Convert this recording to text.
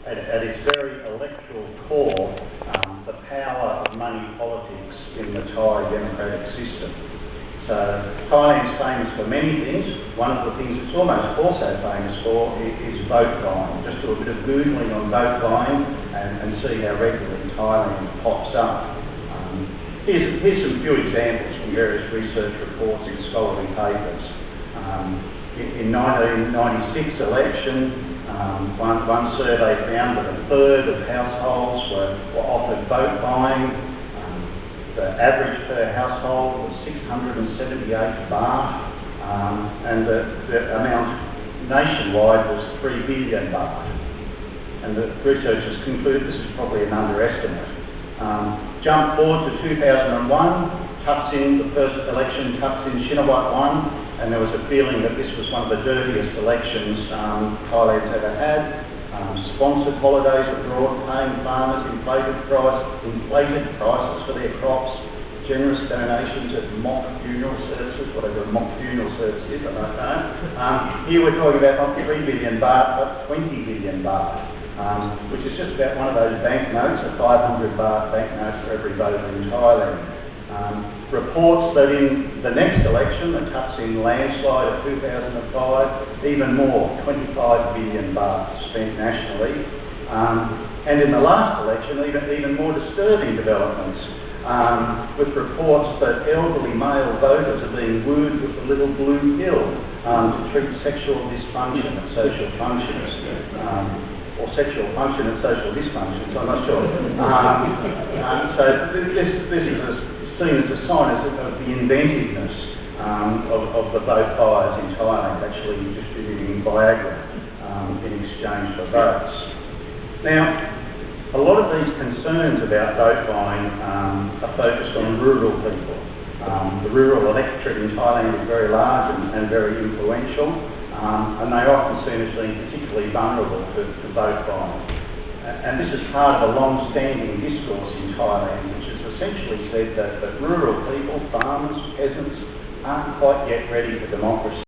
at its very electoral core, the power of money politics in the Thai democratic system. So Thailand's famous for many things. One of the things it's almost also famous for is vote buying. Just do a bit of Googling on vote buying and see how regularly Thailand pops up. Here's some few examples from various research reports and scholarly papers. In 1996 election, one survey found that a third of households were offered vote buying. The average per household was 678 baht, and the amount nationwide was 3 billion baht. And the researchers conclude this is probably an underestimate. Jump forward to 2001, the first election, Thaksin Shinawatra won, and there was a feeling that this was one of the dirtiest elections Thailand's ever had. Sponsored holidays abroad, paying farmers inflated prices for their crops, generous donations at mock funeral services, whatever a mock funeral service is, I don't know. Here we're talking about not 3 billion baht, but 20 billion baht, which is just about one of those banknotes, a 500 baht banknote for every voter in Thailand. Reports that in the next election, the Thaksin landslide of 2005, even more, 25 billion baht spent nationally. And in the last election, even more disturbing developments, with reports that elderly male voters are being wooed with a little blue pill to treat sexual dysfunction and social functions. Or sexual function and social dysfunctions, I'm not sure. So this is seen as a sign of the inventiveness of the vote buyers in Thailand, actually distributing Viagra in exchange for votes. Now, a lot of these concerns about vote buying are focused on rural people. The rural electorate in Thailand is very large and very influential, and they often seen as being particularly vulnerable to vote buying. And this is part of a long-standing discourse in Thailand, which has essentially said that rural people, farmers, peasants, aren't quite yet ready for democracy.